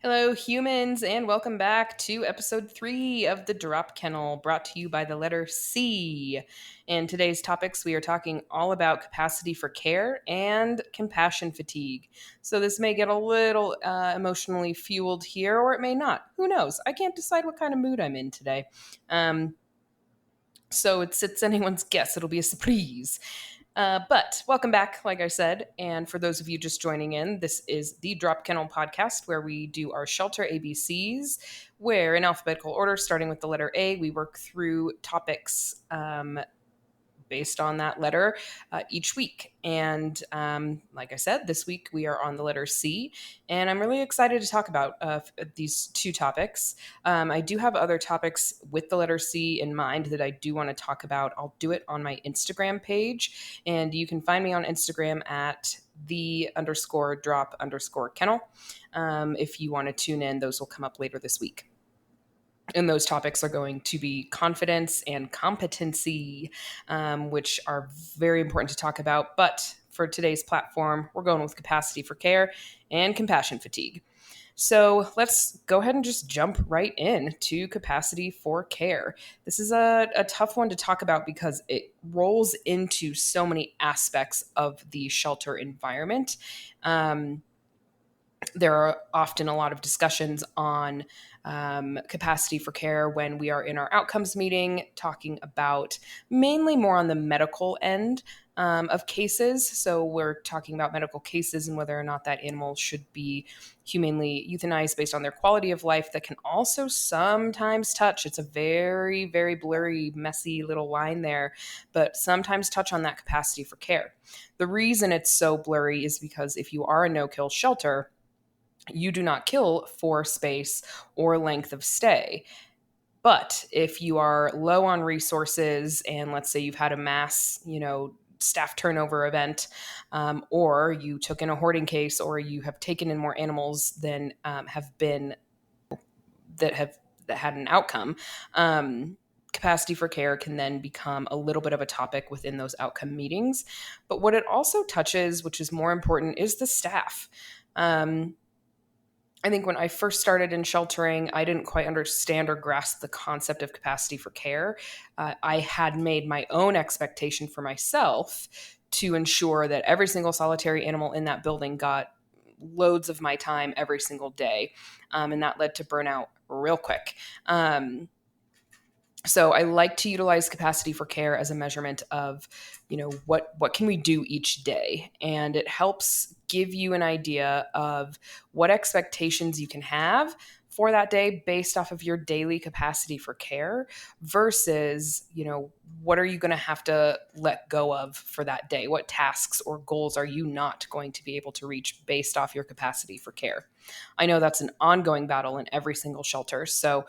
Hello, humans, and welcome back to episode 3 of the Drop Kennel, brought to you by the letter C. In today's topics, we are talking all about capacity for care and compassion fatigue. So, this may get a little emotionally fueled here, or it may not. Who knows? I can't decide what kind of mood I'm in today. Um, so, it's anyone's guess. It'll be a surprise. But welcome back, like I said. And for those of you just joining in, this is the Drop Kennel podcast where we do our shelter ABCs, where in alphabetical order, starting with the letter A, we work through topics based on that letter each week. And like I said, this week we are on the letter C, and I'm really excited to talk about these two topics. I do have other topics with the letter C in mind that I do want to talk about. I'll do it on my Instagram page, and you can find me on Instagram at the_drop_kennel. If you want to tune in, those will come up later this week. And those topics are going to be confidence and competency, which are very important to talk about. But for today's platform, we're going with capacity for care and compassion fatigue. So let's go ahead and just jump right in to capacity for care. This is a tough one to talk about because it rolls into so many aspects of the shelter environment. There are often a lot of discussions on capacity for care when we are in our outcomes meeting, talking about mainly more on the medical end of cases. So we're talking about medical cases and whether or not that animal should be humanely euthanized based on their quality of life. That can also sometimes touch, it's a very, very blurry, messy little line there, but sometimes touch on that capacity for care. The reason it's so blurry is because if you are a no-kill shelter, you do not kill for space or length of stay. But if you are low on resources and let's say you've had a mass, staff turnover event, or you took in a hoarding case, or you have taken in more animals than have been that had an outcome, capacity for care can then become a little bit of a topic within those outcome meetings. But what it also touches, which is more important, is the staff. I think when I first started in sheltering, I didn't quite understand or grasp the concept of capacity for care. I had made my own expectation for myself to ensure that every single solitary animal in that building got loads of my time every single day. And that led to burnout real quick. So I like to utilize capacity for care as a measurement of, what can we do each day? And it helps give you an idea of what expectations you can have for that day based off of your daily capacity for care versus, what are you going to have to let go of for that day? What tasks or goals are you not going to be able to reach based off your capacity for care? I know that's an ongoing battle in every single shelter. So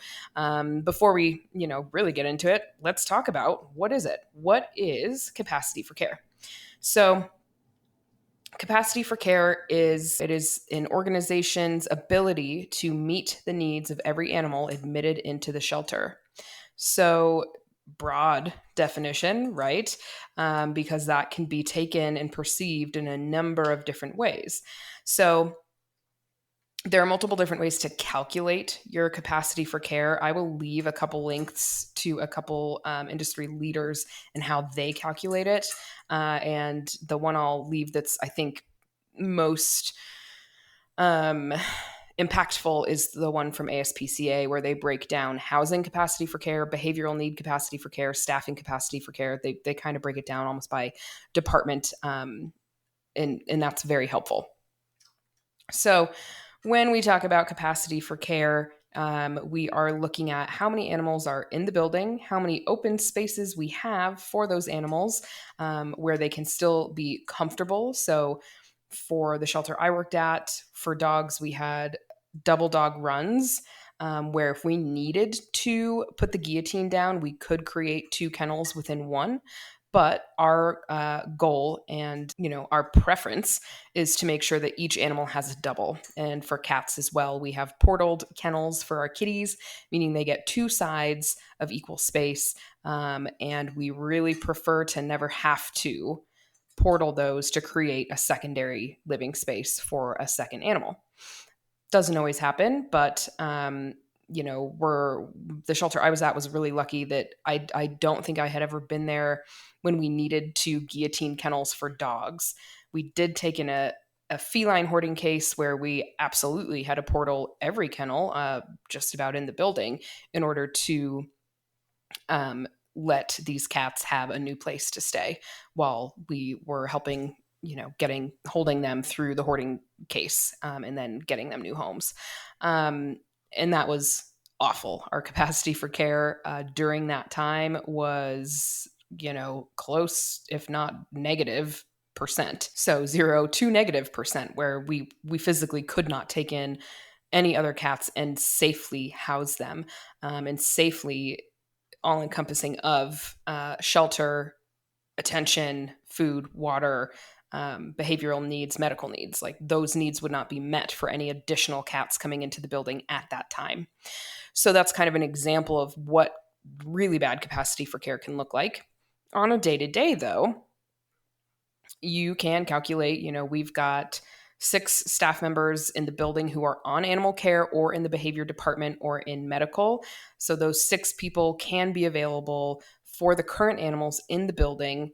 before we, really get into it, let's talk about what is it? What is capacity for care? So capacity for care is an organization's ability to meet the needs of every animal admitted into the shelter. So broad definition, right? Because that can be taken and perceived in a number of different ways. So there are multiple different ways to calculate your capacity for care. I will leave a couple links to a couple industry leaders and how they calculate it. And the one I'll leave that's, I think, most impactful is the one from ASPCA, where they break down housing capacity for care, behavioral need capacity for care, staffing capacity for care. They kind of break it down almost by department, and that's very helpful. So when we talk about capacity for care, we are looking at how many animals are in the building, how many open spaces we have for those animals, where they can still be comfortable. So for the shelter I worked at, for dogs, we had double dog runs, where if we needed to put the guillotine down, we could create two kennels within one. But our goal and our preference is to make sure that each animal has a double. And for cats as well, we have portaled kennels for our kitties, meaning they get two sides of equal space. And we really prefer to never have to portal those to create a secondary living space for a second animal. Doesn't always happen, but we're the shelter I was at was really lucky that I don't think I had ever been there when we needed to guillotine kennels for dogs. We did take in a feline hoarding case where we absolutely had to portal every kennel just about in the building in order to um, let these cats have a new place to stay while we were helping, getting holding them through the hoarding case, and then getting them new homes. Um, and that was awful. Our capacity for care during that time was, close, if not negative percent. So 0 to negative percent, where we physically could not take in any other cats and safely house them, and safely all encompassing of shelter, attention, food, water, behavioral needs, medical needs. Like those needs would not be met for any additional cats coming into the building at that time. So that's kind of an example of what really bad capacity for care can look like. On a day to day, though, you can calculate, we've got 6 staff members in the building who are on animal care or in the behavior department or in medical. So those 6 people can be available for the current animals in the building.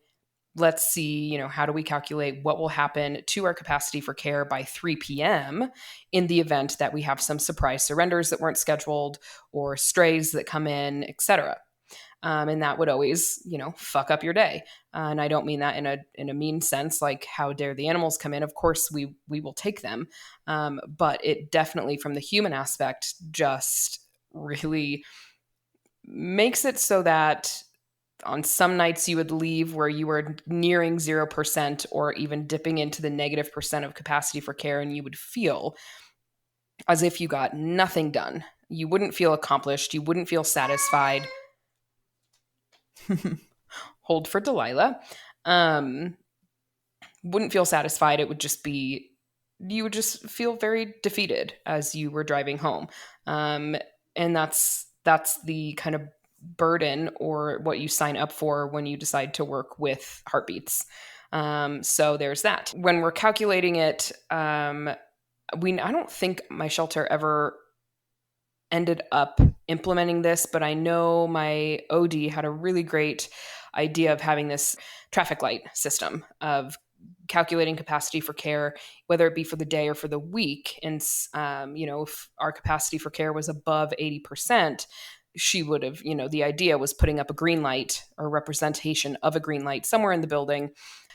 Let's see, how do we calculate what will happen to our capacity for care by 3 p.m. in the event that we have some surprise surrenders that weren't scheduled or strays that come in, etc. And that would always, fuck up your day. And I don't mean that in a mean sense, like how dare the animals come in. Of course, we will take them, but it definitely, from the human aspect, just really makes it so that on some nights you would leave where you were nearing 0% or even dipping into the negative percent of capacity for care, and you would feel as if you got nothing done. You wouldn't feel accomplished. You wouldn't feel satisfied. Hold for Delilah. Um, wouldn't feel satisfied. It would just be, you would just feel very defeated as you were driving home. And that's the kind of burden or what you sign up for when you decide to work with heartbeats. So there's that. When we're calculating it, I don't think my shelter ever ended up implementing this, but I know my OD had a really great idea of having this traffic light system of calculating capacity for care, whether it be for the day or for the week. And, if our capacity for care was above 80%, she would have, the idea was putting up a green light or representation of a green light somewhere in the building,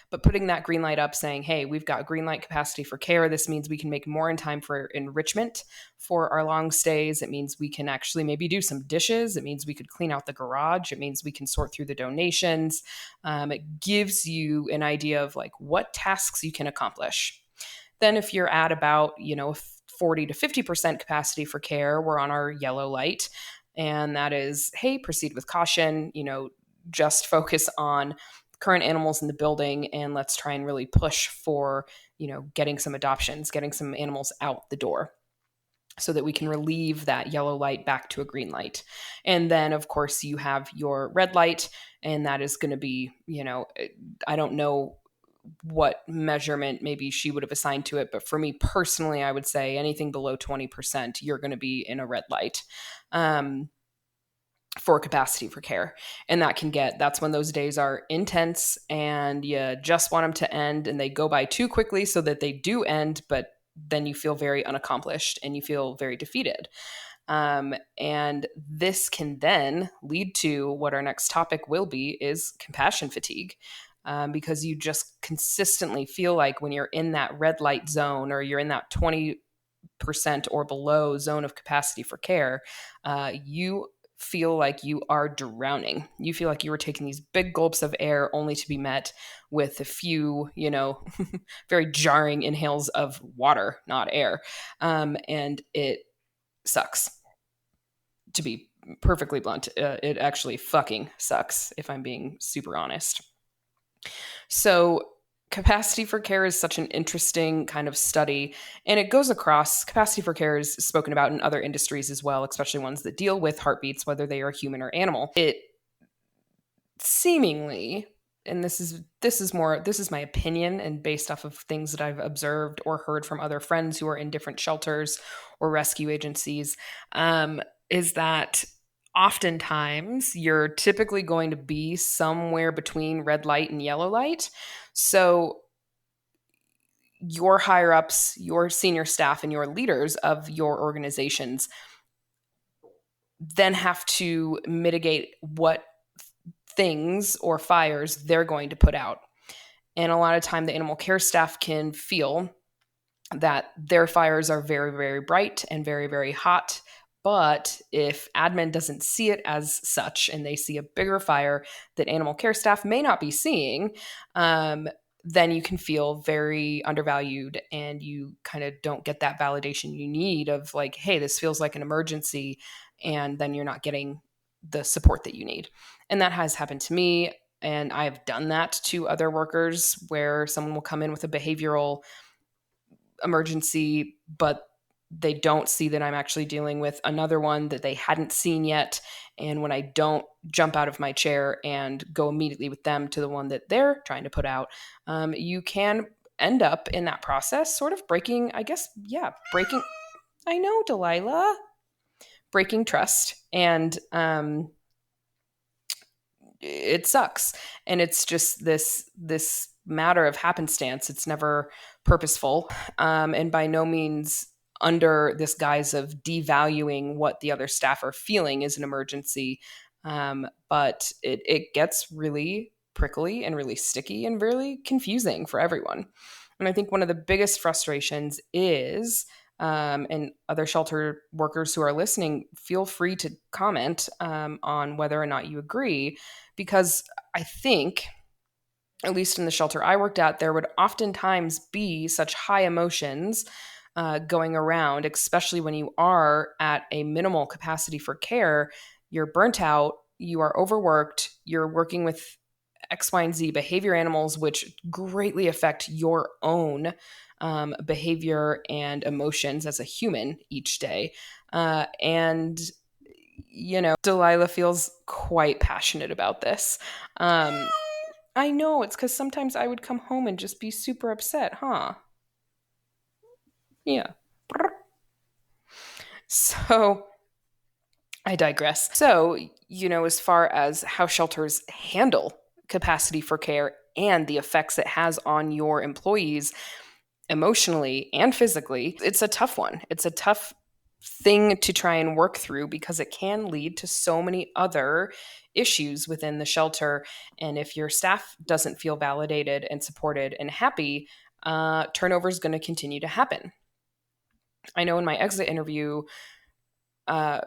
but putting that green light up saying, hey, we've got green light capacity for care. This means we can make more in time for enrichment for our long stays. It means we can actually maybe do some dishes. It means we could clean out the garage. It means we can sort through the donations. It gives you an idea of like what tasks you can accomplish. Then if you're at about, 40 to 50% capacity for care, we're on our yellow light. And that is, hey, proceed with caution, just focus on current animals in the building, and let's try and really push for, getting some adoptions, getting some animals out the door so that we can relieve that yellow light back to a green light. And then, of course, you have your red light, and that is going to be, I don't know what measurement maybe she would have assigned to it, but for me personally, I would say anything below 20%, you're going to be in a red light. For capacity for care. And that's when those days are intense and you just want them to end, and they go by too quickly so that they do end, but then you feel very unaccomplished and you feel very defeated. And this can then lead to what our next topic will be, is compassion fatigue. Because you just consistently feel like when you're in that red light zone, or you're in that 20% or below zone of capacity for care, you feel like you are drowning. You feel like you were taking these big gulps of air only to be met with a few, very jarring inhales of water, not air. And it sucks. To be perfectly blunt, it actually fucking sucks, if I'm being super honest. So capacity for care is such an interesting kind of study, and it goes across. Capacity for care is spoken about in other industries as well, especially ones that deal with heartbeats, whether they are human or animal. It seemingly and this is my opinion and based off of things that I've observed or heard from other friends who are in different shelters or rescue agencies, is that oftentimes you're typically going to be somewhere between red light and yellow light. So your higher ups, your senior staff, and your leaders of your organizations then have to mitigate what things or fires they're going to put out. And a lot of time, the animal care staff can feel that their fires are very, very bright and very, very hot. But if admin doesn't see it as such and they see a bigger fire that animal care staff may not be seeing, then you can feel very undervalued and you kind of don't get that validation you need of like, hey, this feels like an emergency. And then you're not getting the support that you need. And that has happened to me. And I've done that to other workers where someone will come in with a behavioral emergency, but they don't see that I'm actually dealing with another one that they hadn't seen yet. And when I don't jump out of my chair and go immediately with them to the one that they're trying to put out, you can end up in that process sort of breaking, I guess, yeah, breaking, I know, Delilah, breaking trust. And it sucks. And it's just this matter of happenstance. It's never purposeful, and by no means under this guise of devaluing what the other staff are feeling is an emergency. But it gets really prickly and really sticky and really confusing for everyone. And I think one of the biggest frustrations is, and other shelter workers who are listening, feel free to comment on whether or not you agree, because I think, at least in the shelter I worked at, there would oftentimes be such high emotions going around, especially when you are at a minimal capacity for care. You're burnt out, you are overworked, you're working with X, Y, and Z behavior animals, which greatly affect your own behavior and emotions as a human each day. And Delilah feels quite passionate about this. I know, it's because sometimes I would come home and just be super upset, huh? Yeah. So I digress. So, as far as how shelters handle capacity for care and the effects it has on your employees emotionally and physically, it's a tough one. It's a tough thing to try and work through because it can lead to so many other issues within the shelter. And if your staff doesn't feel validated and supported and happy, turnover is going to continue to happen. I know in my exit interview, uh,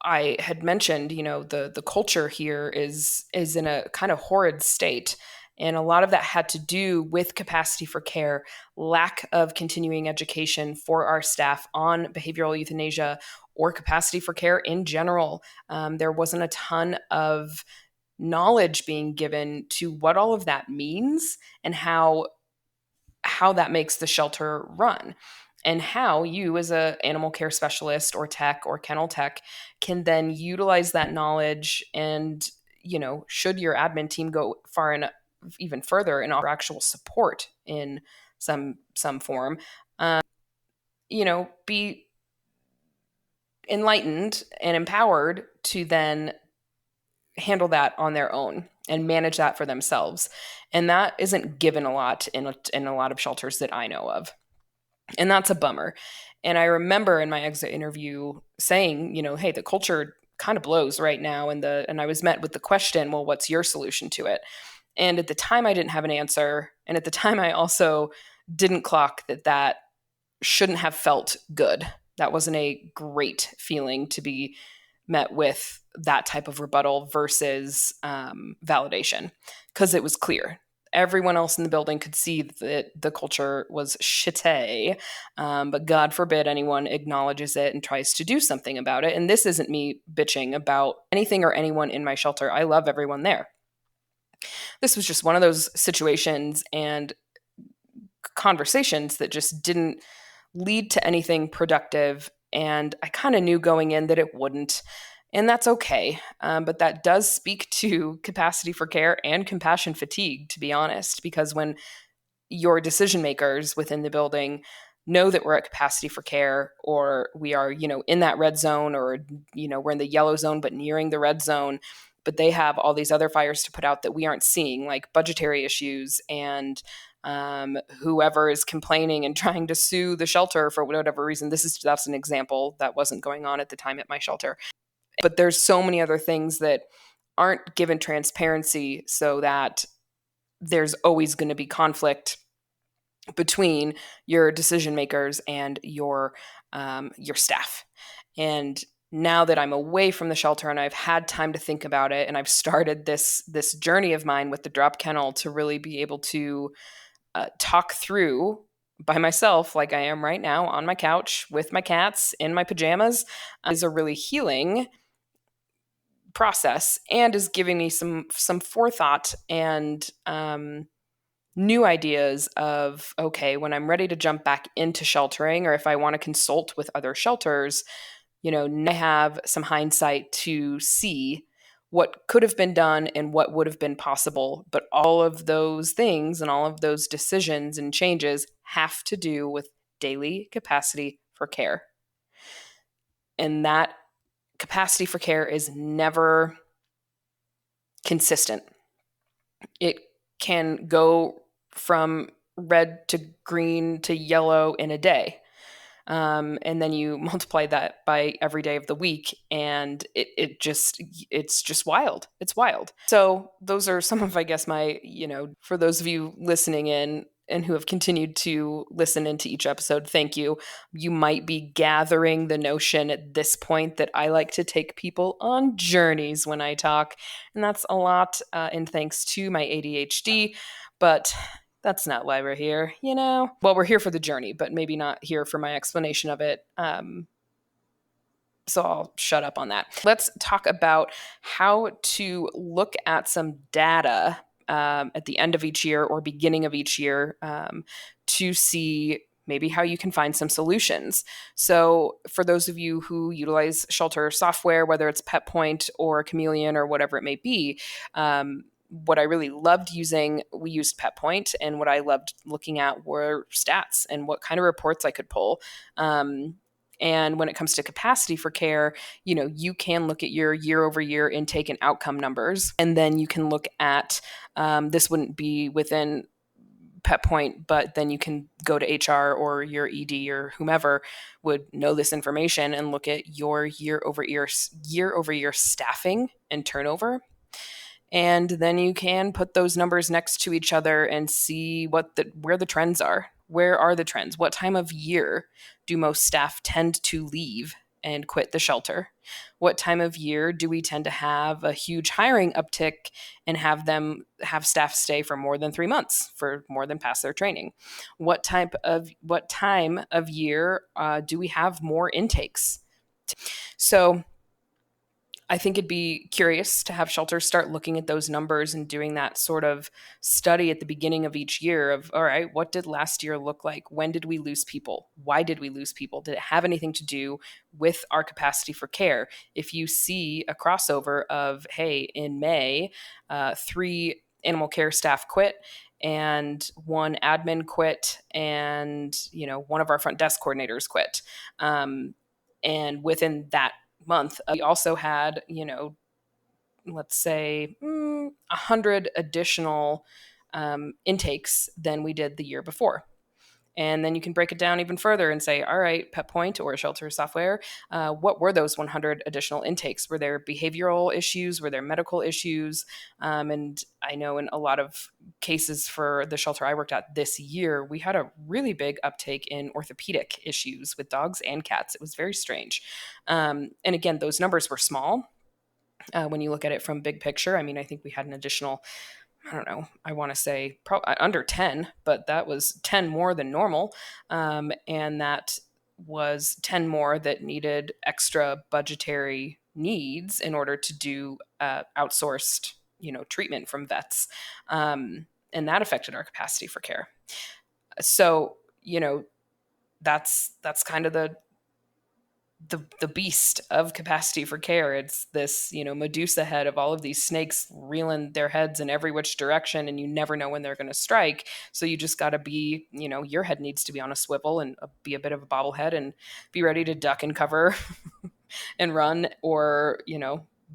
I had mentioned, the culture here is in a kind of horrid state. And a lot of that had to do with capacity for care, lack of continuing education for our staff on behavioral euthanasia or capacity for care in general. There wasn't a ton of knowledge being given to what all of that means and how that makes the shelter run, and how you as a animal care specialist or tech or kennel tech can then utilize that knowledge. And should your admin team go far enough, even further, and offer actual support in some form, be enlightened and empowered to then handle that on their own and manage that for themselves. And that isn't given a lot in a lot of shelters that I know of. And that's a bummer. And I remember in my exit interview saying, hey, the culture kind of blows right now. And I was met with the question, well, what's your solution to it? And at the time I didn't have an answer. And at the time I also didn't clock that shouldn't have felt good. That wasn't a great feeling to be met with that type of rebuttal versus validation, because it was clear. Everyone else in the building could see that the culture was shitty, but God forbid anyone acknowledges it and tries to do something about it. And this isn't me bitching about anything or anyone in my shelter. I love everyone there. This was just one of those situations and conversations that just didn't lead to anything productive. And I kind of knew going in that it wouldn't. And that's okay. But that does speak to capacity for care and compassion fatigue, to be honest, because when your decision makers within the building know that we're at capacity for care, or we are, in that red zone, or, we're in the yellow zone, but nearing the red zone, but they have all these other fires to put out that we aren't seeing, like budgetary issues and whoever is complaining and trying to sue the shelter for whatever reason. That's an example that wasn't going on at the time at my shelter. But there's so many other things that aren't given transparency, so that there's always going to be conflict between your decision makers and your staff. And now that I'm away from the shelter and I've had time to think about it, and I've started this journey of mine with the drop kennel to really be able to talk through by myself, like I am right now on my couch with my cats in my pajamas, is a really healing process, and is giving me some forethought and new ideas of, okay, when I'm ready to jump back into sheltering, or if I want to consult with other shelters, I have some hindsight to see what could have been done and what would have been possible. But all of those things and all of those decisions and changes have to do with daily capacity for care. And that capacity for care is never consistent. It can go from red to green to yellow in a day. And then you multiply that by every day of the week, and it's just wild. It's wild. So those are some of, I guess, my, for those of you listening in and who have continued to listen into each episode, thank you. You might be gathering the notion at this point that I like to take people on journeys when I talk, and that's a lot in thanks to my ADHD, but that's not why we're here, Well, we're here for the journey, but maybe not here for my explanation of it. So I'll shut up on that. Let's talk about how to look at some data at the end of each year or beginning of each year to see maybe how you can find some solutions. So for those of you who utilize shelter software, whether it's Pet Point or Chameleon or whatever it may be, what I really loved using, we used Pet Point, and what I loved looking at were stats and what kind of reports I could pull. And when it comes to capacity for care, you can look at your year over year intake and outcome numbers. And then you can look at, this wouldn't be within Pet Point, but then you can go to HR or your ED or whomever would know this information and look at your year over year staffing and turnover. And then you can put those numbers next to each other and see where the trends are. Where are the trends? What time of year do most staff tend to leave and quit the shelter? What time of year do we tend to have a huge hiring uptick and have staff stay for more than 3 months, for more than past their training? What time of year do we have more intakes? So I think it'd be curious to have shelters start looking at those numbers and doing that sort of study at the beginning of each year of, all right, what did last year look like? When did we lose people? Why did we lose people? Did it have anything to do with our capacity for care? If you see a crossover of, hey, in May, 3 animal care staff quit and 1 admin quit, and one of our front desk coordinators quit, and within that month, we also had, let's say 100 additional intakes than we did the year before. And then you can break it down even further and say, all right, Pet Point or shelter software, what were those 100 additional intakes? Were there behavioral issues? Were there medical issues? And I know in a lot of cases for the shelter I worked at this year, we had a really big uptake in orthopedic issues with dogs and cats. It was very strange. And again, those numbers were small. When you look at it from big picture, I mean, I think we had an additional, I don't know, I want to say under 10, but that was 10 more than normal. And that was 10 more that needed extra budgetary needs in order to do outsourced, treatment from vets. And that affected our capacity for care. So, that's kind of the beast of capacity for care. It's this, Medusa head of all of these snakes reeling their heads in every which direction, and you never know when they're going to strike. So you just got to be, your head needs to be on a swivel and be a bit of a bobblehead and be ready to duck and cover and run, or,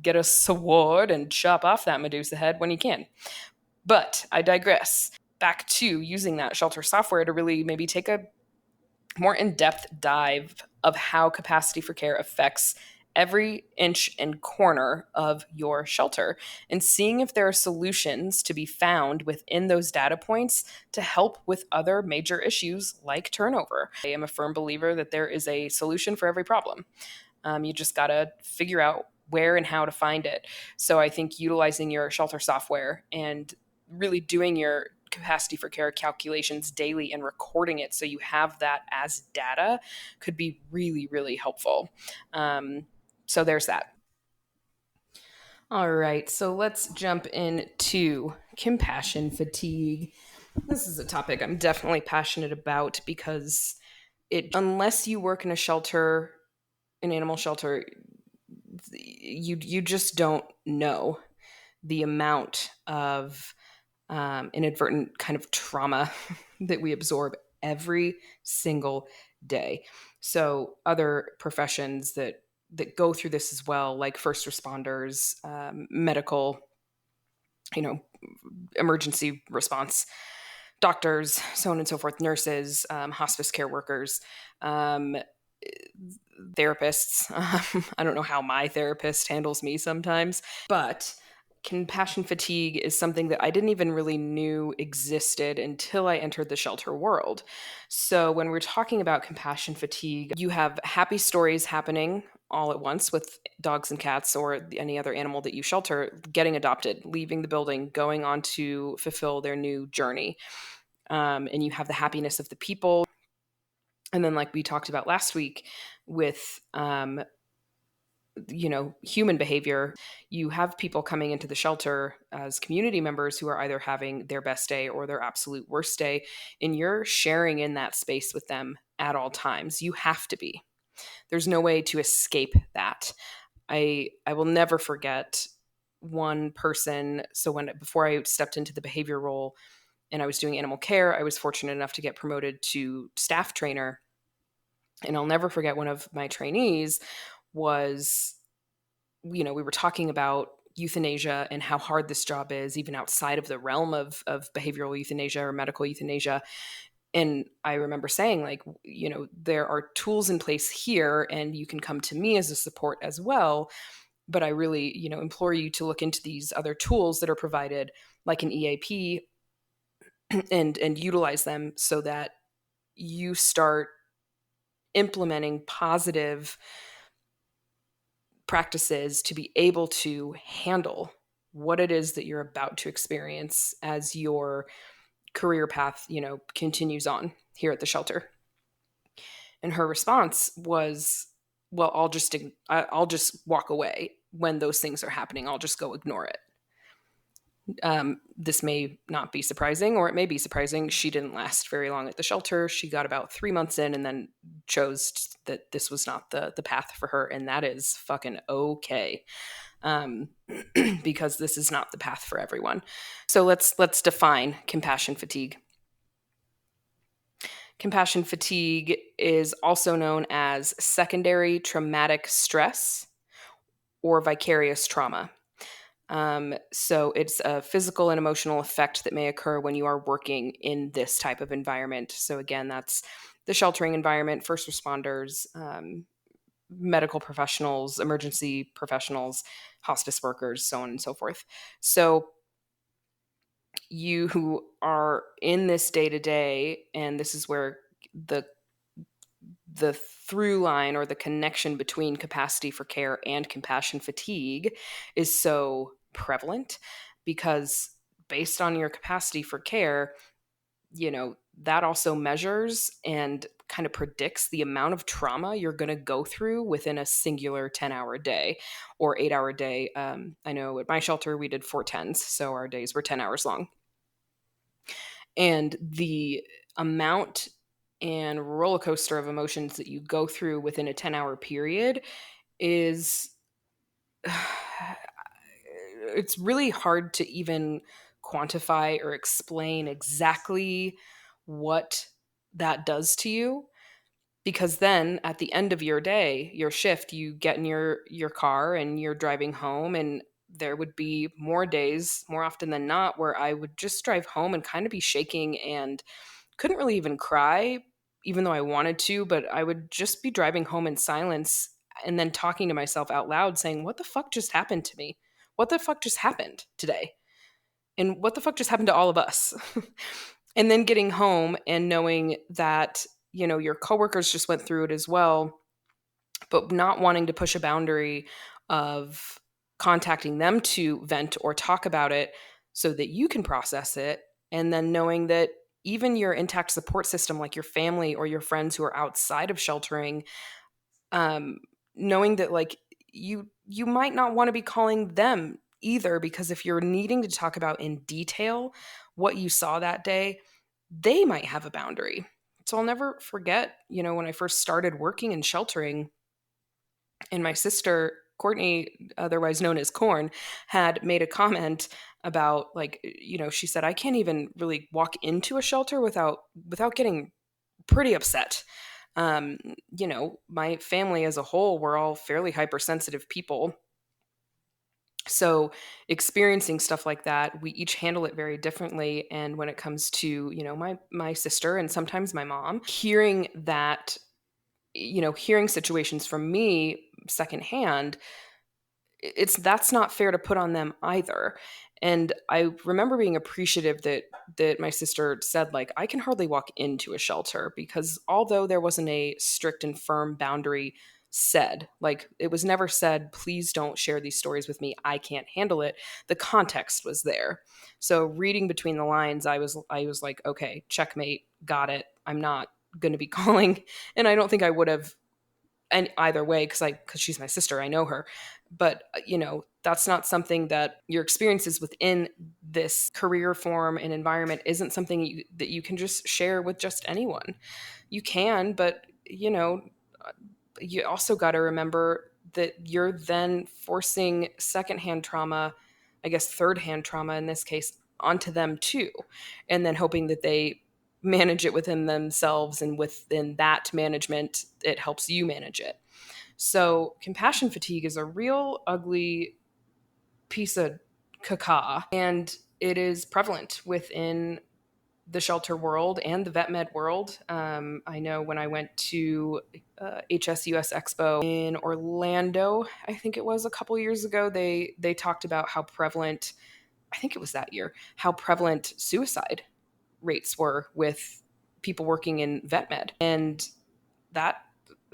get a sword and chop off that Medusa head when you can. But I digress. Back to using that shelter software to really maybe take a more in-depth dive of how capacity for care affects every inch and corner of your shelter, and seeing if there are solutions to be found within those data points to help with other major issues like turnover. I am a firm believer that there is a solution for every problem. You just got to figure out where and how to find it. So I think utilizing your shelter software and really doing your capacity for care calculations daily and recording it so you have that as data could be really, really helpful. So there's that. All right, so let's jump into compassion fatigue. This is a topic I'm definitely passionate about because unless you work in a shelter, an animal shelter, you just don't know the amount of inadvertent kind of trauma that we absorb every single day. So other professions that go through this as well, like first responders, medical, you know, emergency response, doctors, so on and so forth, nurses, hospice care workers, therapists. I don't know how my therapist handles me sometimes, but compassion fatigue is something that I didn't even really knew existed until I entered the shelter world. So when we're talking about compassion fatigue, you have happy stories happening all at once with dogs and cats or any other animal that you shelter getting adopted, leaving the building, going on to fulfill their new journey. And you have the happiness of the people. And then, like we talked about last week with human behavior, you have people coming into the shelter as community members who are either having their best day or their absolute worst day, and you're sharing in that space with them at all times. You have to be. There's no way to escape that. I will never forget one person. So before I stepped into the behavior role and I was doing animal care, I was fortunate enough to get promoted to staff trainer. And I'll never forget, one of my trainees was, we were talking about euthanasia and how hard this job is, even outside of the realm of behavioral euthanasia or medical euthanasia. And I remember saying, like, there are tools in place here and you can come to me as a support as well. But I really, implore you to look into these other tools that are provided, like an EAP, and utilize them so that you start implementing positive practices to be able to handle what it is that you're about to experience as your career path, continues on here at the shelter. And her response was, well, I'll just walk away when those things are happening. I'll just go ignore it. This may not be surprising, or it may be surprising. She didn't last very long at the shelter. She got about 3 months in and then chose that this was not the path for her. And that is fucking okay. Because this is not the path for everyone. So let's define compassion fatigue. Compassion fatigue is also known as secondary traumatic stress or vicarious trauma. So it's a physical and emotional effect that may occur when you are working in this type of environment. So again, that's the sheltering environment, first responders, medical professionals, emergency professionals, hospice workers, so on and so forth. So you who are in this day to day, and this is where the through line or the connection between capacity for care and compassion fatigue is so prevalent, because based on your capacity for care, that also measures and kind of predicts the amount of trauma you're going to go through within a singular 10-hour day or 8-hour day. I know at my shelter we did 4 10s, so our days were 10 hours long. And the amount and roller coaster of emotions that you go through within a 10-hour period is it's really hard to even quantify or explain exactly what that does to you, because then at the end of your day, your shift, you get in your car and you're driving home, and there would be more days, more often than not, where I would just drive home and kind of be shaking and couldn't really even cry, even though I wanted to, but I would just be driving home in silence and then talking to myself out loud saying, "What the fuck just happened to me? What the fuck just happened today? And what the fuck just happened to all of us?" And then getting home and knowing that, your coworkers just went through it as well, but not wanting to push a boundary of contacting them to vent or talk about it so that you can process it. And then knowing that even your intact support system, like your family or your friends who are outside of sheltering, um, knowing that like you might not want to be calling them either, because if you're needing to talk about in detail what you saw that day, they might have a boundary. So I'll never forget, when I first started working in sheltering, and my sister Courtney, otherwise known as Corn, had made a comment about, like, she said, "I can't even really walk into a shelter without getting pretty upset." um, my family as a whole, we're all fairly hypersensitive people, so experiencing stuff like that, we each handle it very differently. And when it comes to, my sister and sometimes my mom, hearing that, hearing situations from me secondhand, that's not fair to put on them either. And I remember being appreciative that my sister said, like, "I can hardly walk into a shelter," because although there wasn't a strict and firm boundary said, like, it was never said, "Please don't share these stories with me, I can't handle it," the context was there. So reading between the lines, I was like, okay, checkmate, got it. I'm not going to be calling. And I don't think I would have, and either way, because she's my sister, I know her. But that's not something that your experiences within this career form and environment isn't something that you can just share with just anyone. You can, but you also got to remember that you're then forcing secondhand trauma, I guess third hand trauma in this case, onto them too, and then hoping that they manage it within themselves, and within that management it helps you manage it. So compassion fatigue is a real ugly piece of caca, and it is prevalent within the shelter world and the vet med world. I know when I went to HSUS Expo in Orlando, I think it was a couple years ago, they talked about how prevalent, I think it was that year, how prevalent suicide rates were with people working in vet med. And that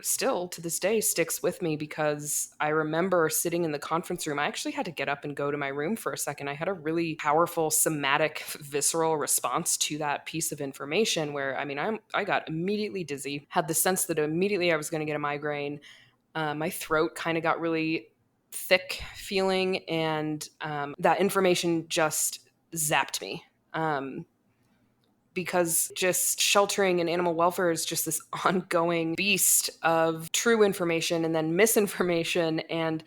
still to this day sticks with me, because I remember sitting in the conference room. I actually had to get up and go to my room for a second. I had a really powerful somatic visceral response to that piece of information where, I mean, I got immediately dizzy, had the sense that immediately I was going to get a migraine. My throat kind of got really thick feeling, and that information just zapped me. Because just sheltering and animal welfare is just this ongoing beast of true information and then misinformation and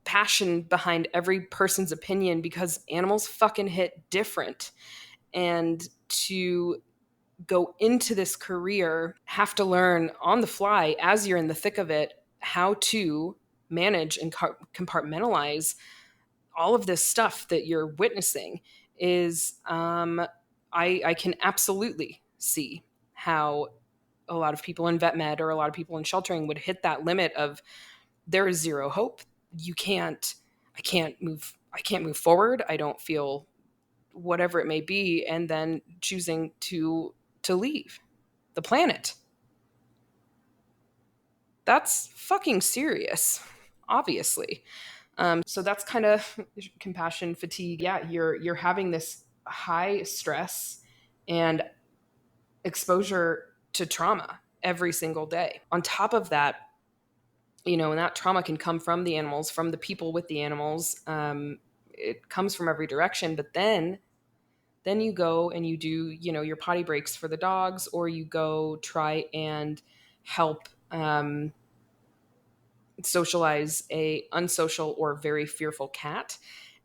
passion behind every person's opinion, because animals fucking hit different. And to go into this career, have to learn on the fly as you're in the thick of it how to manage and compartmentalize all of this stuff that you're witnessing is I can absolutely see how a lot of people in vet med or a lot of people in sheltering would hit that limit of, there is zero hope. You can't, I can't move forward. I don't feel whatever it may be, and then choosing to leave the planet. That's fucking serious, obviously. So that's kind of compassion fatigue. Yeah, you're having this high stress and exposure to trauma every single day. On top of that, and that trauma can come from the animals, from the people with the animals. It comes from every direction, but then Then you go and you do, your potty breaks for the dogs, or you go try and help socialize a unsocial or very fearful cat.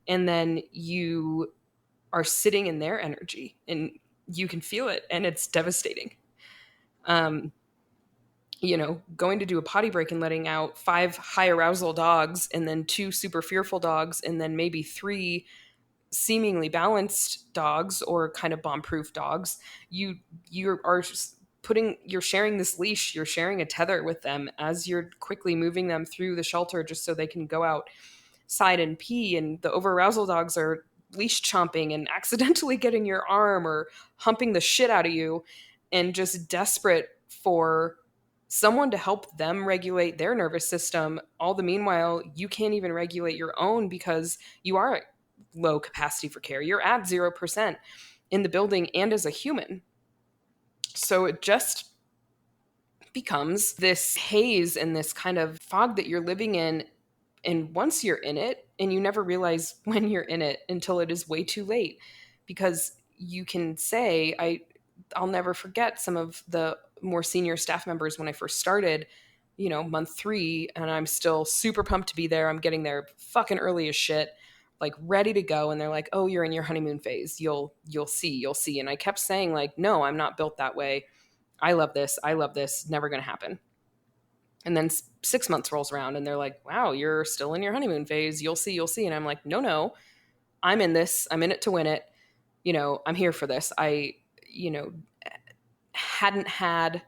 And then you are sitting in their energy and you can feel it, and it's devastating. Um, going to do a potty break and letting out 5 high arousal dogs and then 2 super fearful dogs and then maybe 3 seemingly balanced dogs or kind of bomb proof dogs. You are just you're sharing this leash, you're sharing a tether with them as you're quickly moving them through the shelter just so they can go outside and pee, and the over arousal dogs are leash chomping and accidentally getting your arm or humping the shit out of you, and just desperate for someone to help them regulate their nervous system. All the meanwhile, you can't even regulate your own because you are at low capacity for care. You're at 0% in the building and as a human. So it just becomes this haze and this kind of fog that you're living in. And once you're in it, and you never realize when you're in it until it is way too late, because you can say, I'll never forget some of the more senior staff members when I first started, month 3, and I'm still super pumped to be there. I'm getting there fucking early as shit, like ready to go. And they're like, "Oh, you're in your honeymoon phase. You'll see." And I kept saying like, "No, I'm not built that way. I love this. I love this. Never going to happen." And then 6 months rolls around and they're like, "Wow, you're still in your honeymoon phase. You'll see, you'll see." And I'm like, no, I'm in this. I'm in it to win it. I'm here for this. I, hadn't had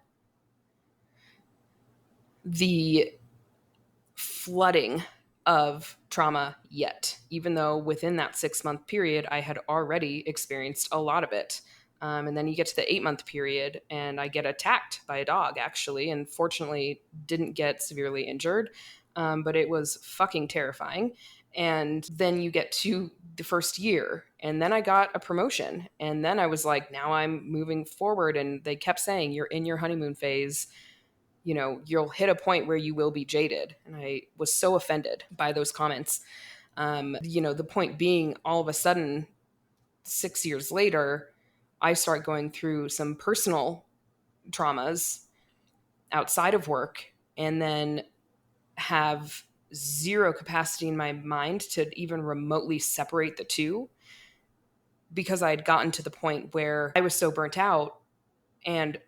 the flooding of trauma yet, even though within that 6-month period, I had already experienced a lot of it. And then you get to the 8-month period, and I get attacked by a dog, actually, and fortunately didn't get severely injured, but it was fucking terrifying. And then you get to the first year, and then I got a promotion. And then I was like, now I'm moving forward. And they kept saying, "You're in your honeymoon phase. You'll hit a point where you will be jaded." And I was so offended by those comments. The point being, all of a sudden, 6 years later, I start going through some personal traumas outside of work, and then have zero capacity in my mind to even remotely separate the two, because I had gotten to the point where I was so burnt out and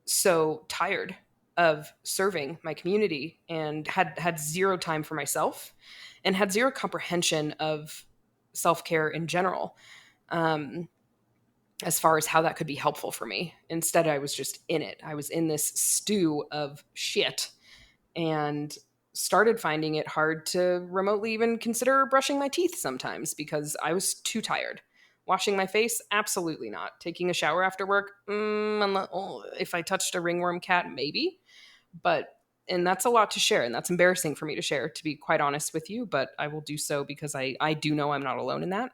so tired of serving my community, and had zero time for myself and had zero comprehension of self-care in general, as far as how that could be helpful for me. Instead, I was just in it. I was in this stew of shit, and started finding it hard to remotely even consider brushing my teeth sometimes because I was too tired. Washing my face? Absolutely not. Taking a shower after work? If I touched a ringworm cat, maybe. And that's a lot to share, and that's embarrassing for me to share, to be quite honest with you, but I will do so because I do know I'm not alone in that.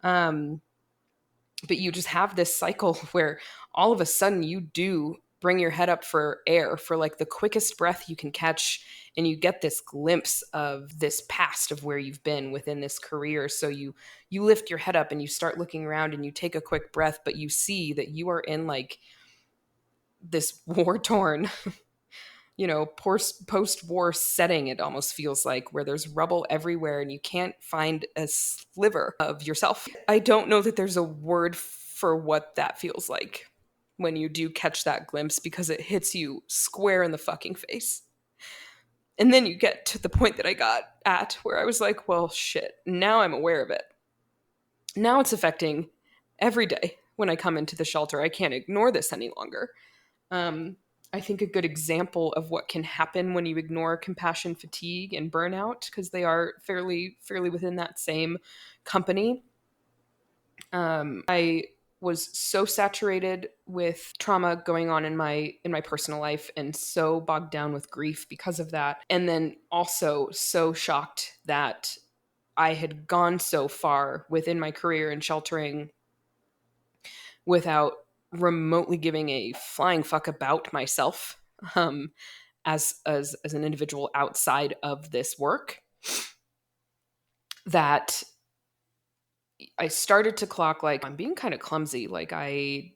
But you just have this cycle where all of a sudden you do bring your head up for air for like the quickest breath you can catch, and you get this glimpse of this past of where you've been within this career. So you lift your head up and you start looking around and you take a quick breath, but you see that you are in like this war torn post-war setting, it almost feels like, where there's rubble everywhere and you can't find a sliver of yourself. I don't know that there's a word for what that feels like when you do catch that glimpse, because it hits you square in the fucking face. And then you get to the point that I got at where I was like, well, shit, now I'm aware of it. Now it's affecting every day when I come into the shelter. I can't ignore this any longer. I think a good example of what can happen when you ignore compassion fatigue and burnout, because they are fairly within that same company. I was so saturated with trauma going on in my personal life, and so bogged down with grief because of that, and then also so shocked that I had gone so far within my career in sheltering without remotely giving a flying fuck about myself, as an individual outside of this work, that I started to clock like I'm being kind of clumsy. Like I,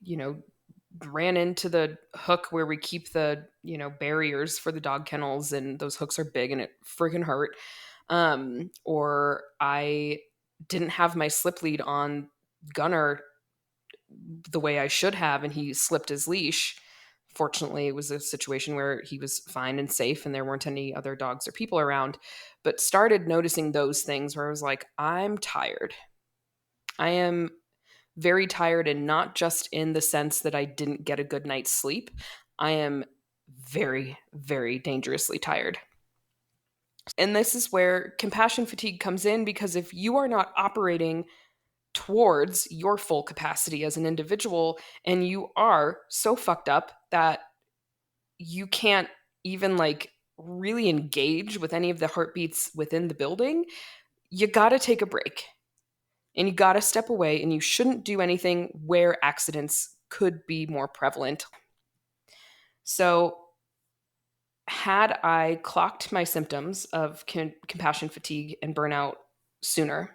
ran into the hook where we keep the, barriers for the dog kennels, and those hooks are big and it freaking hurt. Or I didn't have my slip lead on Gunner the way I should have, and he slipped his leash. Fortunately, it was a situation where he was fine and safe, and there weren't any other dogs or people around. But started noticing those things where I was like, I'm tired. I am very tired, and not just in the sense that I didn't get a good night's sleep. I am very, very dangerously tired. And this is where compassion fatigue comes in, because if you are not operating towards your full capacity as an individual, and you are so fucked up that you can't even like really engage with any of the heartbeats within the building, you got to take a break and you got to step away, and you shouldn't do anything where accidents could be more prevalent. So, had I clocked my symptoms of compassion fatigue and burnout sooner,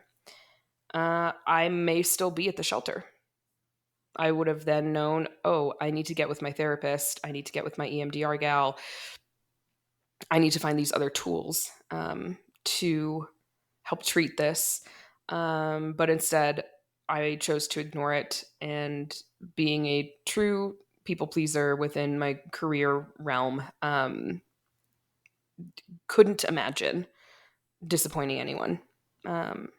I may still be at the shelter. I would have then known, oh, I need to get with my therapist. I need to get with my EMDR gal. I need to find these other tools to help treat this. But instead, I chose to ignore it. And being a true people pleaser within my career realm, couldn't imagine disappointing anyone. Um,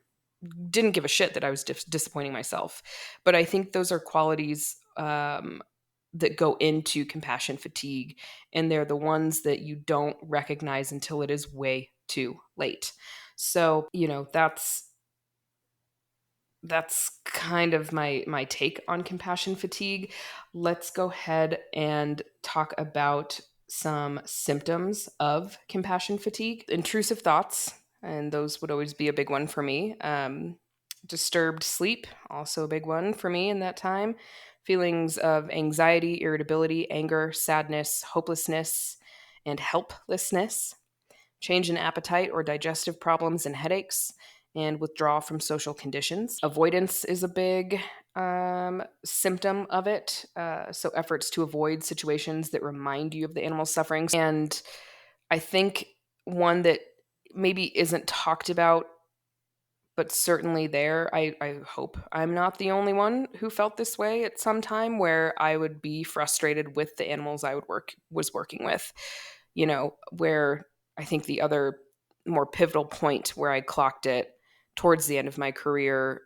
didn't give a shit that I was disappointing myself. But I think those are qualities that go into compassion fatigue, and they're the ones that you don't recognize until it is way too late. So, that's kind of my take on compassion fatigue. Let's go ahead and talk about some symptoms of compassion fatigue. Intrusive thoughts, and those would always be a big one for me. Disturbed sleep, also a big one for me in that time. Feelings of anxiety, irritability, anger, sadness, hopelessness, and helplessness. Change in appetite or digestive problems and headaches, and withdrawal from social conditions. Avoidance is a big symptom of it. So, efforts to avoid situations that remind you of the animal's sufferings. And I think one that maybe isn't talked about, but certainly there, I hope I'm not the only one who felt this way at some time, where I would be frustrated with the animals I was working with. Where I think the other more pivotal point where I clocked it towards the end of my career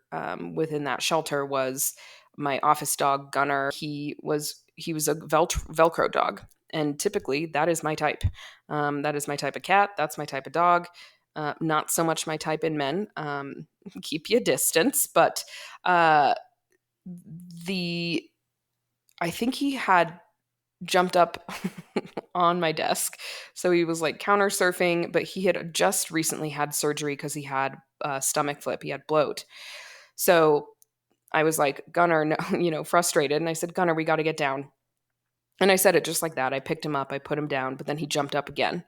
within that shelter was my office dog Gunner. He was a Velcro dog, and typically that is my type. That is my type of cat. That's my type of dog. Not so much my type in men. Keep your distance, but the I think he had jumped up on my desk. So he was like counter surfing, but he had just recently had surgery because he had stomach flip. He had bloat. So I was like, Gunner, no, frustrated. And I said, Gunner, we got to get down. And I said it just like that. I picked him up, I put him down, but then he jumped up again.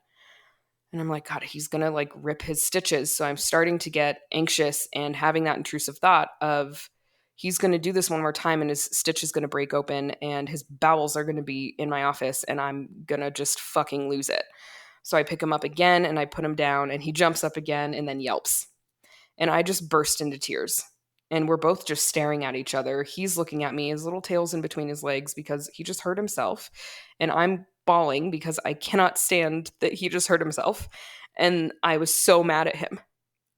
And I'm like, God, he's going to like rip his stitches. So I'm starting to get anxious and having that intrusive thought of he's going to do this one more time and his stitch is going to break open and his bowels are going to be in my office and I'm going to just fucking lose it. So I pick him up again and I put him down and he jumps up again and then yelps. And I just burst into tears. And we're both just staring at each other. He's looking at me, his little tail's in between his legs because he just hurt himself. And I'm bawling because I cannot stand that he just hurt himself. And I was so mad at him.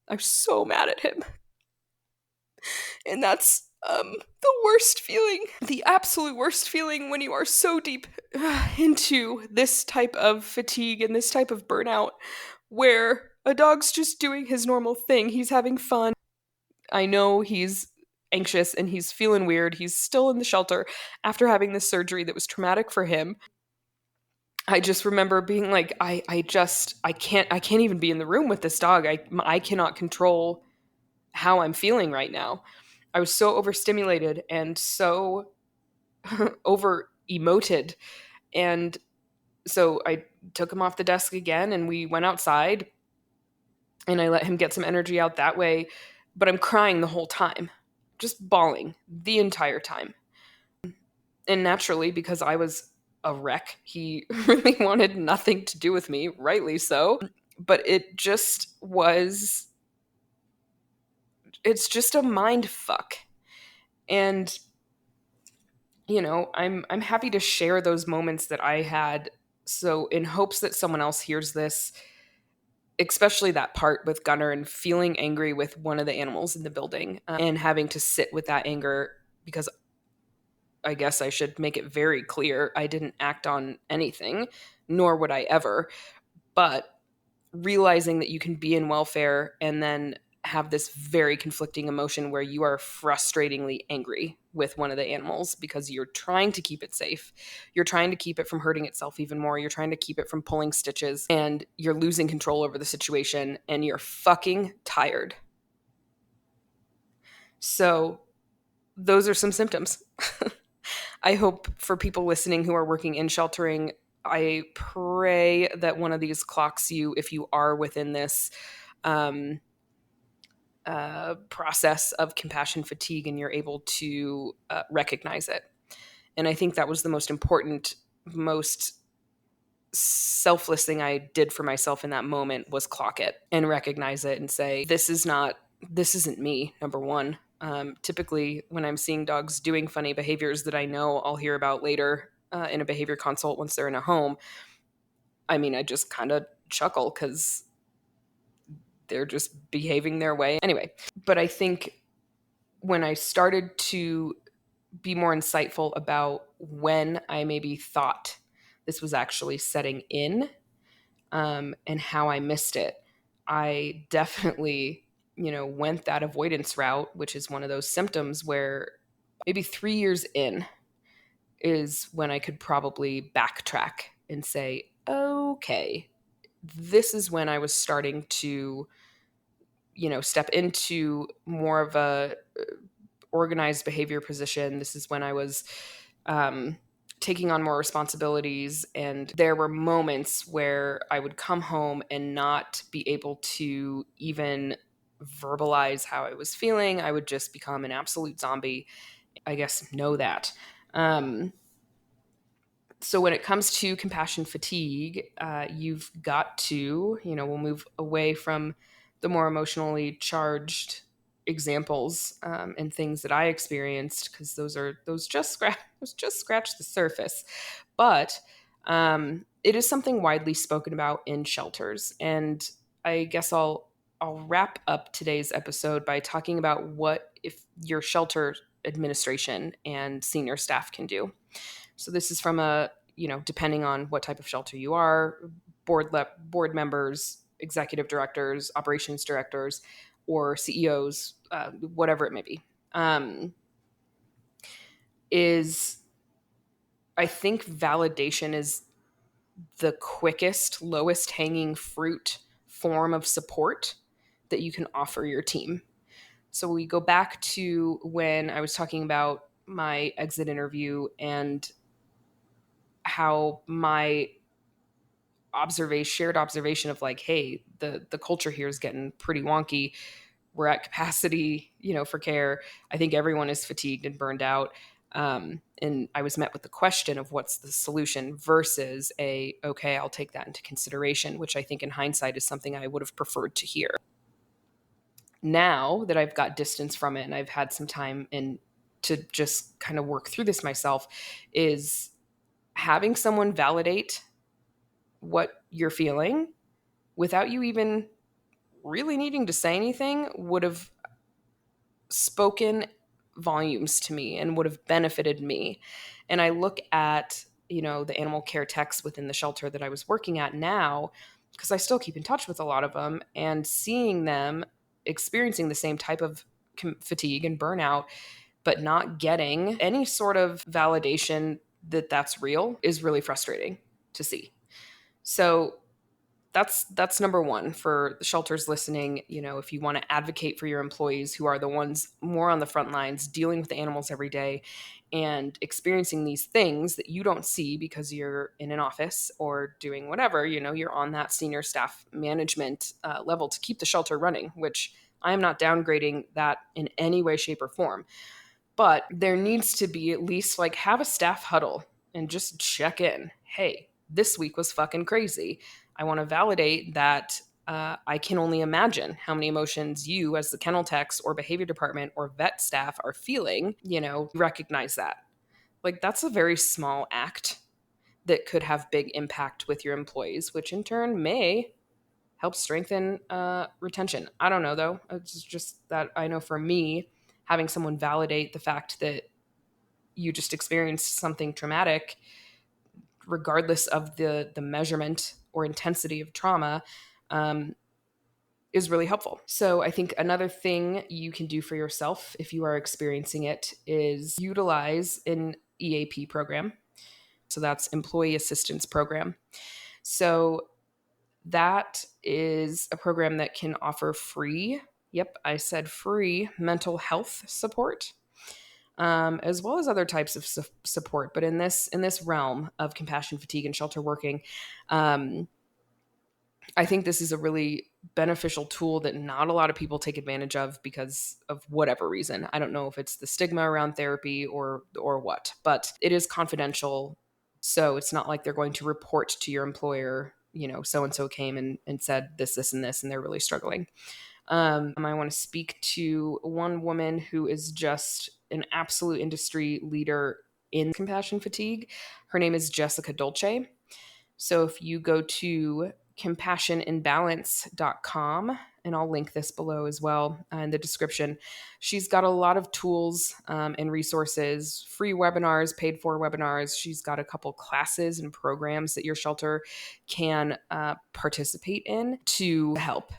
I was so mad at him. And that's the worst feeling, the absolute worst feeling when you are so deep into this type of fatigue and this type of burnout where a dog's just doing his normal thing. He's having fun. I know he's anxious and he's feeling weird. He's still in the shelter after having this surgery that was traumatic for him. I just remember being like, I can't even be in the room with this dog. I cannot control how I'm feeling right now. I was so overstimulated and so over emoted. And so I took him off the desk again and we went outside and I let him get some energy out that way. But I'm crying the whole time. just bawling the entire time. And naturally, because I was a wreck, he really wanted nothing to do with me, rightly so. But it's just a mind fuck. And I'm happy to share those moments that I had, so in hopes that someone else hears this, especially that part with Gunner and feeling angry with one of the animals in the building, and having to sit with that anger, because I guess I should make it very clear I didn't act on anything, nor would I ever. But realizing that you can be in welfare and then have this very conflicting emotion where you are frustratingly angry with one of the animals because you're trying to keep it safe. You're trying to keep it from hurting itself even more. You're trying to keep it from pulling stitches, and you're losing control over the situation, and you're fucking tired. So those are some symptoms. I hope for people listening who are working in sheltering, I pray that one of these clocks you if you are within this um, process of compassion fatigue and you're able to recognize it. And I think that was the most important, most selfless thing I did for myself in that moment was clock it and recognize it and say, this isn't me, number one. Typically, when I'm seeing dogs doing funny behaviors that I know I'll hear about later in a behavior consult once they're in a home, I mean, I just kind of chuckle because they're just behaving their way. Anyway, but I think when I started to be more insightful about when I maybe thought this was actually setting in, and how I missed it, I definitely, went that avoidance route, which is one of those symptoms where maybe 3 years in is when I could probably backtrack and say, okay, this is when I was starting to, step into more of a organized behavior position. This is when I was taking on more responsibilities. And there were moments where I would come home and not be able to even verbalize how I was feeling. I would just become an absolute zombie. I guess know that. So when it comes to compassion fatigue, you've got to, we'll move away from the more emotionally charged examples and things that I experienced, because those just scratch the surface. But it is something widely spoken about in shelters, and I guess I'll wrap up today's episode by talking about what if your shelter administration and senior staff can do. So this is from depending on what type of shelter you are, board members, executive directors, operations directors, or CEOs, whatever it may be, is I think validation is the quickest, lowest hanging fruit form of support that you can offer your team. So we go back to when I was talking about my exit interview and how my shared observation of like, hey, the culture here is getting pretty wonky. We're at capacity, for care. I think everyone is fatigued and burned out. And I was met with the question of what's the solution versus okay, I'll take that into consideration, which I think in hindsight is something I would have preferred to hear. Now that I've got distance from it and I've had some time to just kind of work through this myself, is having someone validate what you're feeling without you even really needing to say anything would have spoken volumes to me and would have benefited me. And I look at, the animal care techs within the shelter that I was working at now, because I still keep in touch with a lot of them, and seeing them experiencing the same type of fatigue and burnout, but not getting any sort of validation that that's real is really frustrating to see. So that's number one for the shelters listening. If you want to advocate for your employees who are the ones more on the front lines dealing with the animals every day and experiencing these things that you don't see because you're in an office or doing whatever, you're on that senior staff management level to keep the shelter running, which I am not downgrading that in any way, shape, or form. But there needs to be at least like have a staff huddle and just check in. Hey, this week was fucking crazy. I want to validate that I can only imagine how many emotions you, as the kennel techs or behavior department or vet staff, are feeling. Recognize that. Like, that's a very small act that could have big impact with your employees, which in turn may help strengthen retention. I don't know though. It's just that I know for me, having someone validate the fact that you just experienced something traumatic, regardless of the measurement or intensity of trauma, um, is really helpful. So I think another thing you can do for yourself if you are experiencing it is utilize an EAP program. So that's Employee Assistance Program. So that is a program that can offer free, yep, I said free mental health support, as well as other types of support. But in this realm of compassion fatigue and shelter working, um, I think this is a really beneficial tool that not a lot of people take advantage of because of whatever reason. I don't know if it's the stigma around therapy or what, but it is confidential. So it's not like they're going to report to your employer, so and so came and said this, and this, and they're really struggling. I want to speak to one woman who is just an absolute industry leader in compassion fatigue. Her name is Jessica Dolce. So if you go to compassioninbalance.com, and I'll link this below as well in the description, she's got a lot of tools and resources, free webinars, paid for webinars. She's got a couple classes and programs that your shelter can participate in to help.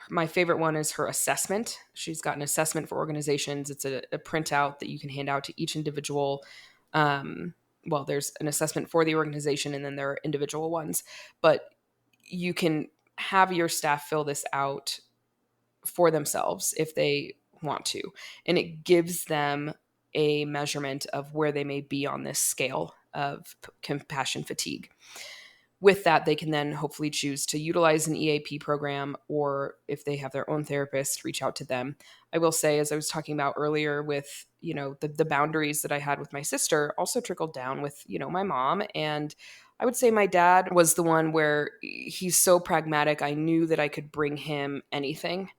My favorite one is her assessment. She's got an assessment for organizations. It's a printout that you can hand out to each individual. There's an assessment for the organization and then there are individual ones, but you can have your staff fill this out for themselves if they want to. And it gives them a measurement of where they may be on this scale of compassion fatigue. With that, they can then hopefully choose to utilize an EAP program, or if they have their own therapist, reach out to them. I will say, as I was talking about earlier with, the boundaries that I had with my sister also trickled down with, my mom. And I would say my dad was the one where he's so pragmatic. I knew that I could bring him anything.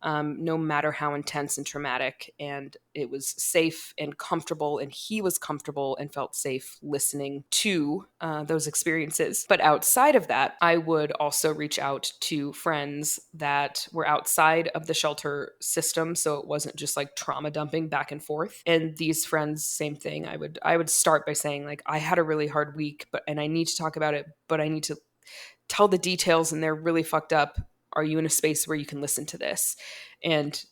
No matter how intense and traumatic. And it was safe and comfortable, and he was comfortable and felt safe listening to those experiences. But outside of that, I would also reach out to friends that were outside of the shelter system. So it wasn't just like trauma dumping back and forth. And these friends, same thing. I would start by saying, like, I had a really hard week, and I need to talk about it, but I need to tell the details and they're really fucked up. Are you in a space where you can listen to this? And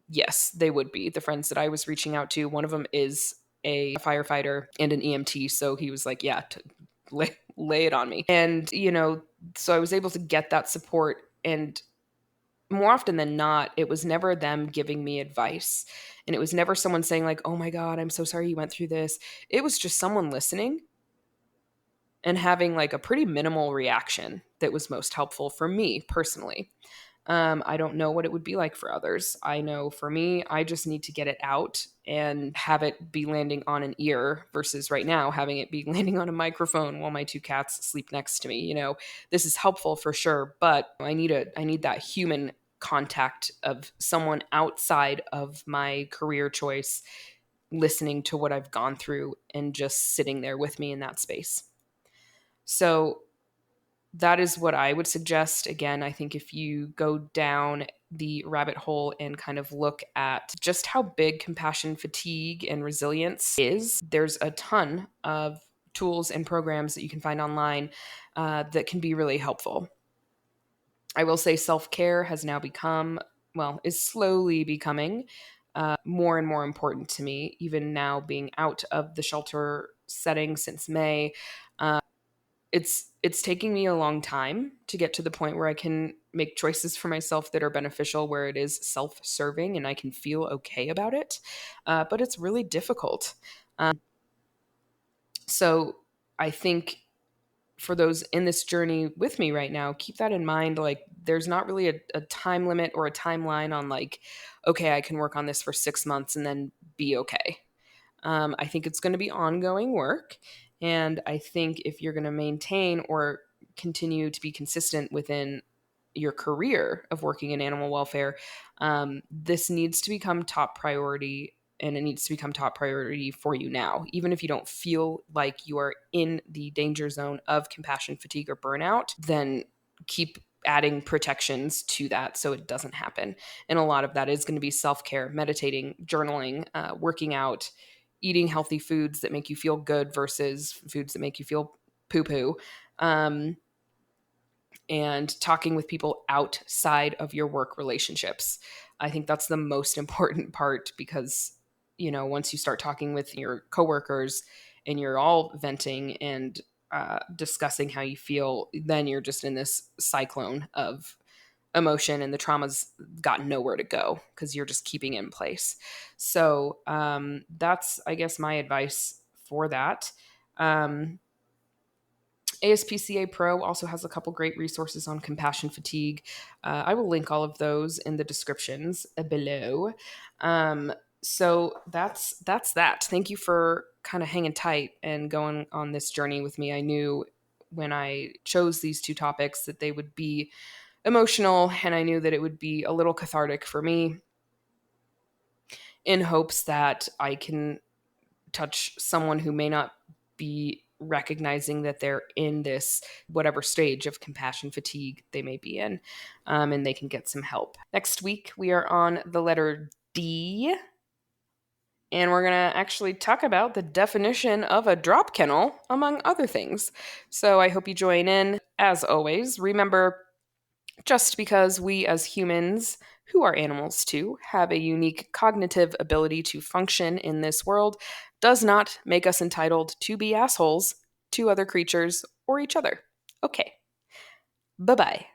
yes, they would be. The friends that I was reaching out to, one of them is a firefighter and an EMT. So he was like, yeah, lay it on me. And, so I was able to get that support. And more often than not, it was never them giving me advice. And it was never someone saying like, oh my God, I'm so sorry you went through this. It was just someone listening and having like a pretty minimal reaction that was most helpful for me personally. I don't know what it would be like for others. I know for me, I just need to get it out and have it be landing on an ear versus right now having it be landing on a microphone while my two cats sleep next to me. This is helpful for sure, but I need that human contact of someone outside of my career choice listening to what I've gone through and just sitting there with me in that space. So that is what I would suggest. Again, I think if you go down the rabbit hole and kind of look at just how big compassion fatigue and resilience is, there's a ton of tools and programs that you can find online that can be really helpful. I will say self-care has now is slowly becoming more and more important to me, even now being out of the shelter setting since May. It's taking me a long time to get to the point where I can make choices for myself that are beneficial, where it is self-serving and I can feel okay about it. But it's really difficult. So I think for those in this journey with me right now, keep that in mind. Like, there's not really a time limit or a timeline on, like, okay, I can work on this for 6 months and then be okay. I think it's going to be ongoing work. And I think if you're going to maintain or continue to be consistent within your career of working in animal welfare, this needs to become top priority, and it needs to become top priority for you now. Even if you don't feel like you are in the danger zone of compassion fatigue or burnout, then keep adding protections to that so it doesn't happen. And a lot of that is going to be self-care, meditating, journaling, working out, eating healthy foods that make you feel good versus foods that make you feel poo-poo. And talking with people outside of your work relationships. I think that's the most important part, because, once you start talking with your coworkers and you're all venting and discussing how you feel, then you're just in this cyclone of emotion, and the trauma's got nowhere to go because you're just keeping it in place. So that's, I guess, my advice for that. ASPCA Pro also has a couple great resources on compassion fatigue. I will link all of those in the descriptions below. So that's that. Thank you for kind of hanging tight and going on this journey with me. I knew when I chose these two topics that they would be emotional, and I knew that it would be a little cathartic for me, in hopes that I can touch someone who may not be recognizing that they're in this whatever stage of compassion fatigue they may be in, and they can get some help. Next week, we are on the letter D, and we're going to actually talk about the definition of a drop kennel, among other things. So I hope you join in. As always, remember, just because we as humans, who are animals too, have a unique cognitive ability to function in this world, does not make us entitled to be assholes to other creatures or each other. Okay, bye bye.